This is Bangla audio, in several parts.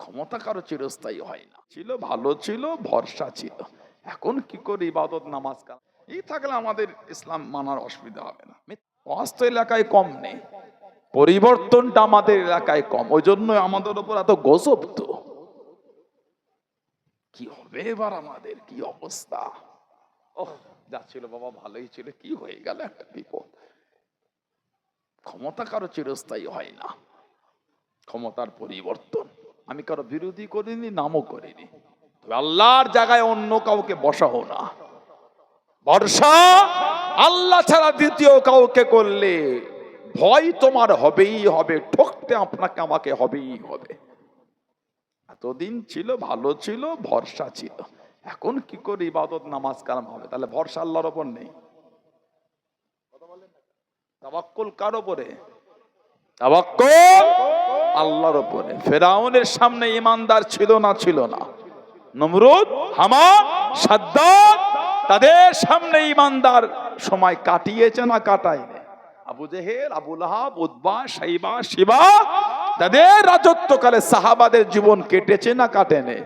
ক্ষমতা কারো চিরস্থায়ী হয় না। ছিল, ভালো ছিল, ভরসা ছিল। এখন কি করে ইবাদত নামাজ এই থাকলে আমাদের ইসলাম মানার অসুবিধা হবে না। অস্ত এলাকায় কম নেই, পরিবর্তনটা আমাদের এলাকায় কম, ওই জন্য আমাদের উপর এত গজব। তো কি হবে এবার, আমাদের কি অবস্থা? ওহ, যা ছিল বাবা ভালোই ছিল, কি হয়ে গেল একটা বিপদ। ক্ষমতা কারো চিরস্থায়ী হয় না, ক্ষমতার পরিবর্তন। আমি কারো বিরোধী করিনি, নামও করিনি, তবে আল্লাহর জায়গায় অন্য কাউকে বসাও না। ভরসা আল্লাহ ছাড়া দ্বিতীয় কাউকে করলে ভয় তোমার হবেই হবে, ঠকতে আপনাকে আমাকে হবেই হবে। এতদিন ছিল, ভালো ছিল, ভরসা ছিল। এখন কি করে ইবাদত নামাজ কালাম হবে? তাহলে ভরসা আল্লাহর ওপর নেই। তাওয়াক্কুল কার উপরে? তাওয়াক্কুল আল্লাহর উপরে। ফেরাউনের সামনে ঈমানদার ছিল না? ছিল না। নমরুদ, হামান, সাদ্দাত, তাদের সামনে ঈমানদার সময় কাটিয়েছে না কাটায়নি? আবু জেহেল, আবু লাহাব, উতবা, শাইবা, শিবা, তাদের রাজত্বকালে সাহাবাদের জীবন কেটেছে না কাটেনি?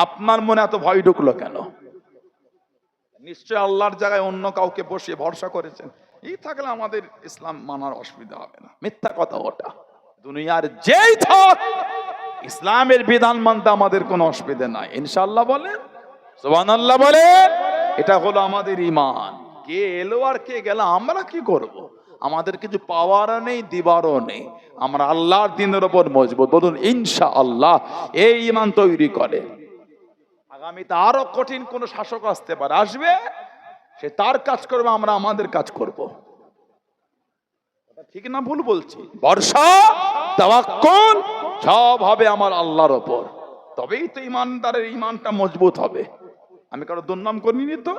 আপনার মনে এত ভয় ঢুকলো কেন? নিশ্চয় আল্লাহর জায়গায় অন্য কাউকে বসিয়ে ভরসা করেছেন। এই থাকলে আমাদের ইসলাম মানার অসুবিধা হবে না। মিথ্যা কথা ওটা। দুনিয়ার যেই থাক, ইসলামের বিধান মানতে আমাদের কোনো অসুবিধা নাই, ইনশাআল্লাহ বলে, সুবহানাল্লাহ বলে। এটা হলো আমাদের ঈমান। কে এলো আর কে গেল, আমরা কি করব? আমাদের কিছু পাওয়ারও নেই, দিবারও নেই। আমরা আল্লাহর দ্বীনের উপর মজবুত, বলুন ইনশাআল্লাহ। এই ঈমান তৈরি করে আগামীতে আরো কঠিন কোন শাসক আসতে পারে, আসবে, সে তার কাজ করবে, আমরা আমাদের কাজ করব। ঠিক না ভুল বলছি? ভরসা, তাওয়াক্কুল সব হবে আমার আল্লাহর উপর, তবেই তো ঈমানদারের ঈমানটা মজবুত হবে। আমি কারো দুর্নাম করিনি তো,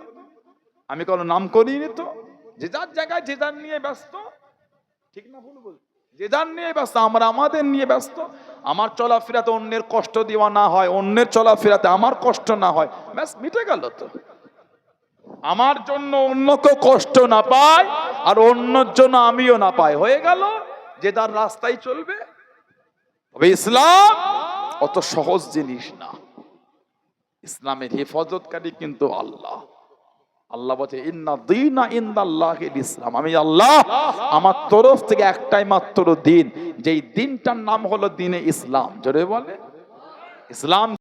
আমি কারো নাম করিনি তো। যে যার জায়গায় যে যার নিয়ে ব্যস্ত। ঠিক না ভুল বলছি? যে যার নিয়ে ব্যস্ত, আমরা আমাদের নিয়ে ব্যস্ত। আমার চলাফেরাতে অন্যের কষ্ট দেওয়া না হয়, অন্যের চলাফেরাতে আমার কষ্ট না হয়, ব্যাস মিটে গেল তো। আমার জন্য অন্য কেউ কষ্ট না পায়, আর অন্যর জন্য আমিও না পাই, হয়ে গেল। যে তার রাস্তায় চলবে। তবে ইসলাম অত সহজ জিনিস না। ইসলামের হেফাজতকারী কিন্তু আল্লাহ। আল্লাহ বলছে ইন্না দীনা ইনদাল্লাহিল ইসলাম। আমি আল্লাহ, আমার তরফ থেকে একটাই মাত্র দিন, যেই দিনটার নাম হলো দ্বীনে ইসলাম। জোরে বলে ইসলাম।